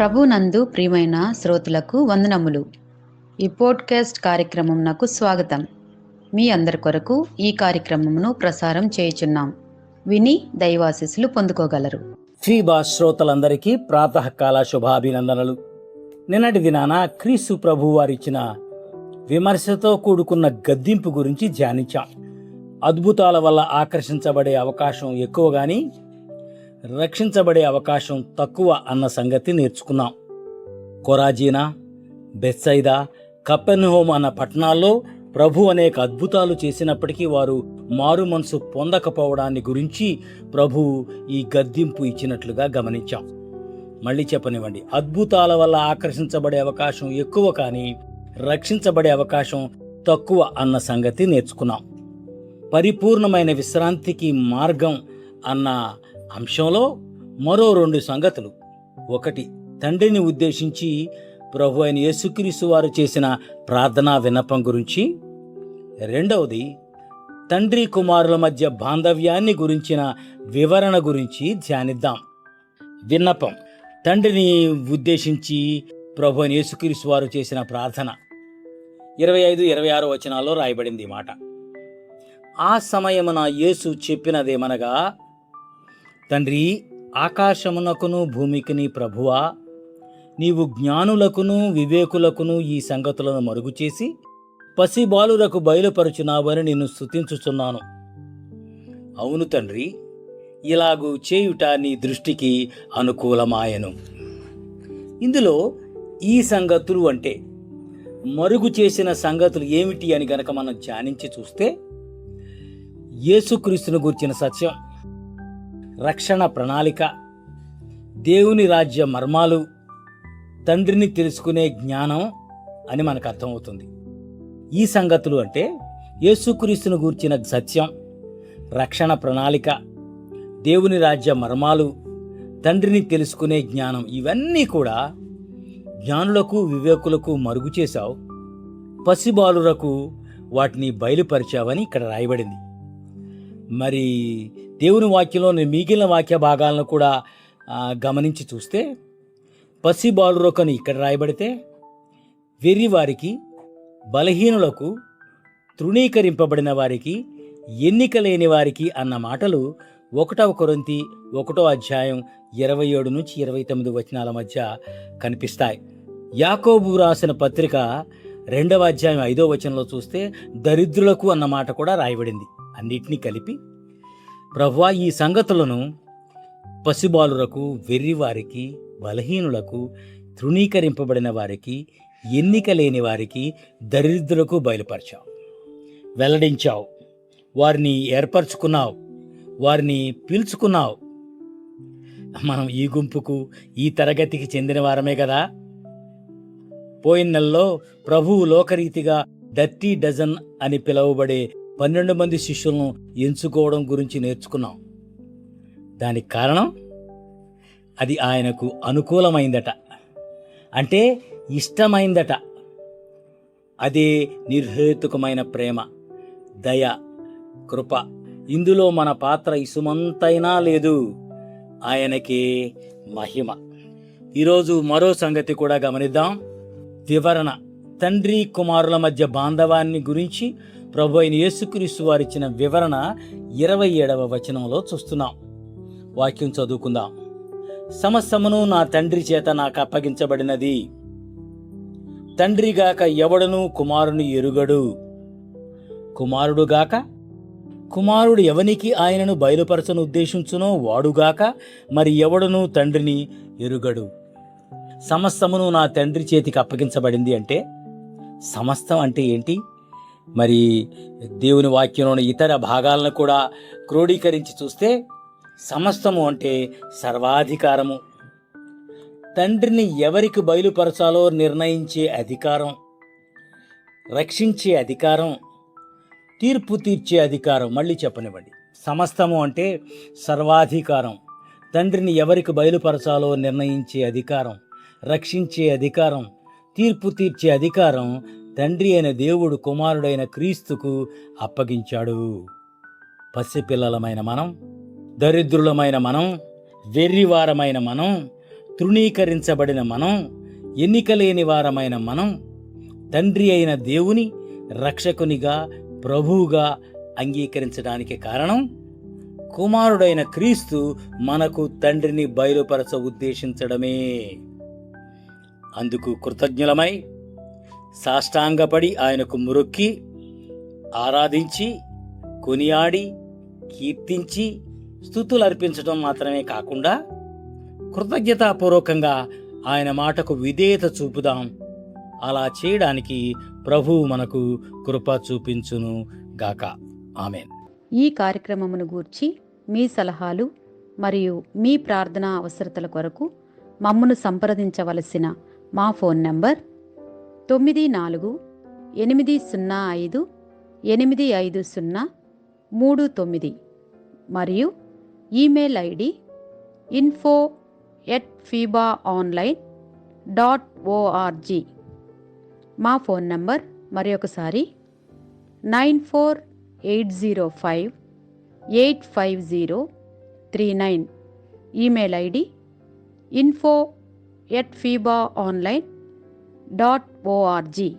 ప్రభునందు ప్రియమైన శ్రోతలకు వందనములు. ఈ పోడ్కాస్ట్ కార్యక్రమం నాకు స్వాగతం. మీ అందరి కొరకు ఈ కార్యక్రమమును ప్రసారం చేయుచున్నాం. విని దైవాశీస్సులు పొందుకోగలరు. ఫీబా శ్రోతలందరికీ ప్రాతకాల శుభాభినందనలు. నిన్నటి దినాన క్రీస్తు ప్రభు వారిచ్చిన విమర్శతో కూడుకున్న గద్దింపు గురించి ధ్యానించాం. అద్భుతాల వల్ల ఆకర్షించబడే అవకాశం ఎక్కువ గాని రక్షించబడే అవకాశం తక్కువ అన్న సంగతి నేర్చుకున్నాం. కొరాజీనా, బెత్సైదా, కపెర్నహూము అన్న పట్టణాల్లో ప్రభు అనేక అద్భుతాలు చేసినప్పటికీ వారు మారు మనసు పొందకపోవడాన్ని గురించి ప్రభు ఈ గద్దింపు ఇచ్చినట్లుగా గమనించాం. మళ్ళీ చెప్పనివ్వండి, అద్భుతాల వల్ల ఆకర్షించబడే అవకాశం ఎక్కువ కానీ రక్షించబడే అవకాశం తక్కువ అన్న సంగతి నేర్చుకున్నాం. పరిపూర్ణమైన విశ్రాంతికి మార్గం అన్న అంశంలో మరో 2 సంగతులు. ఒకటి, తండ్రిని ఉద్దేశించి ప్రభు అయిన యేసుక్రీస్తు వారు చేసిన ప్రార్థనా విన్నపం గురించి. రెండవది, తండ్రి కుమారుల మధ్య బాంధవ్యాన్ని గురించిన వివరణ గురించి ధ్యానిద్దాం. విన్నపం, తండ్రిని ఉద్దేశించి ప్రభు అయిన యేసుక్రీస్తు వారు చేసిన ప్రార్థన 25-26 వచనాల్లో రాయబడింది మాట. ఆ సమయమున యేసు చెప్పినదేమనగా, తండ్రి, ఆకాశమునకును భూమికిని ప్రభువా, నీవు జ్ఞానులకును వివేకులకును ఈ సంగతులను మరుగు చేసి పసిబాలురకు బయలుపరుచున్నావని నిన్ను స్తుతించుచున్నాను. అవును తండ్రి, ఇలాగూ చేయుట నీ దృష్టికి అనుకూలమాయను. ఇందులో ఈ సంగతులు అంటే మరుగు చేసిన సంగతులు ఏమిటి అని గనక మనం ధ్యానించి చూస్తే, యేసుక్రీస్తును గూర్చిన సత్యం, రక్షణ ప్రణాళిక, దేవుని రాజ్య మర్మాలు, తండ్రిని తెలుసుకునే జ్ఞానం అని మనకు అర్థమవుతుంది. ఈ సంగతులు అంటే యేసుక్రీస్తును గూర్చిన సత్యం, రక్షణ ప్రణాళిక, దేవుని రాజ్య మర్మాలు, తండ్రిని తెలుసుకునే జ్ఞానం, ఇవన్నీ కూడా జ్ఞానులకు వివేకులకు మరుగు చేశావు, పసిబాలురకు వాటిని బయలుపరిచావని ఇక్కడ రాయబడింది. మరి దేవుని వాక్యంలోని మిగిలిన వాక్య భాగాలను కూడా గమనించి చూస్తే, పసిబాలురకు అని ఇక్కడ రాయబడితే వెర్రివారికి, బలహీనులకు, తృణీకరింపబడిన వారికి, ఎన్నిక లేని వారికి అన్న మాటలు 1 కొరింథీ 1వ అధ్యాయం 27-29 వచనాల మధ్య కనిపిస్తాయి. యాకోబు రాసిన పత్రిక 2వ అధ్యాయం 5వ వచనంలో చూస్తే దరిద్రులకు అన్న మాట కూడా రాయబడింది. అన్నిటినీ కలిపి ప్రభువా, ఈ సంగతులను పసిబాలురకు, వెర్రివారికి, బలహీనులకు, తృణీకరింపబడిన వారికి, ఎన్నిక లేని వారికి, దరిద్రులకు బయలుపరిచావు, వెల్లడించావు, వారిని ఏర్పరచుకున్నావు, వారిని పిలుచుకున్నావు. మనం ఈ గుంపుకు, ఈ తరగతికి చెందిన వారమే కదా. పోయిన నెలలో ప్రభువు లోకరీతిగా డర్టీ డజన్ అని పిలువబడే 12 మంది శిష్యులను ఎంచుకోవడం గురించి నేర్చుకున్నాం. దానికి కారణం, అది ఆయనకు అనుకూలమైందట, అంటే ఇష్టమైందట. అదే నిర్హేతుకమైన ప్రేమ, దయ, కృప. ఇందులో మన పాత్ర ఇసుమంతైనా లేదు. ఆయనకే మహిమ. ఈరోజు మరో సంగతి కూడా గమనిద్దాం. వివరణ, తండ్రి కుమారుల మధ్య బాంధవాన్ని గురించి ప్రభు అయిన యేసుక్రీస్తు వారిచ్చిన వివరణ 27వ వచనంలో చూస్తున్నాం. వాక్యం చదువుకుందాం. సమస్తమును నా తండ్రి చేత నాకు అప్పగించబడినది. తండ్రిగాక ఎవడను కుమారుని ఎరుగడు, కుమారుడుగాక కుమారుడు ఎవనికి ఆయనను బయలుపరచను ఉద్దేశించునో వాడుగాక మరి ఎవడను తండ్రిని ఎరుగడు. సమస్తమును నా తండ్రి చేతికి అప్పగించబడింది అంటే సమస్తం అంటే ఏంటి? మరి దేవుని వాక్యంలోని ఇతర భాగాలను కూడా క్రోడీకరించి చూస్తే సమస్తము అంటే సర్వాధికారము, తండ్రిని ఎవరికి బయలుపరచాలో నిర్ణయించే అధికారం, రక్షించే అధికారం, తీర్పు తీర్చే అధికారం. మళ్ళీ చెప్పనివ్వండి, సమస్తము అంటే సర్వాధికారం, తండ్రిని ఎవరికి బయలుపరచాలో నిర్ణయించే అధికారం, రక్షించే అధికారం, తీర్పు తీర్చే అధికారం తండ్రి అయిన దేవుడు కుమారుడైన క్రీస్తుకు అప్పగించాడు. పసిపిల్లలమైన మనం, దరిద్రులమైన మనం, వెర్రివారమైన మనం, తృణీకరించబడిన మనం, ఎన్నికలేని వారమైన మనం తండ్రి అయిన దేవుని రక్షకునిగా, ప్రభువుగా అంగీకరించడానికి కారణం కుమారుడైన క్రీస్తు మనకు తండ్రిని బయలుపరచ ఉద్దేశించడమే. అందుకు కృతజ్ఞులమై సాష్టాంగపడి ఆయనకు మొక్కి ఆరాధించి కొనియాడి కీర్తించి స్తుతులు అర్పించడం మాత్రమే కాకుండా కృతజ్ఞతాపూర్వకంగా ఆయన మాటకు విధేయత చూపుదాం. అలా చేయడానికి ప్రభువు మనకు కృప చూపించును గాక. ఆమేన్. ఈ కార్యక్రమమును గూర్చి మీ సలహాలు మరియు మీ ప్రార్థనా అవసరతల కొరకు మమ్మను సంప్రదించవలసిన మా ఫోన్ నంబర్ 9480585039 మరియు ఈమెయిల్ ఐడి info@fibaonline.org. మా ఫోన్ నంబర్ మరొకసారి 9480585039. Email ID info@fibaonline.org.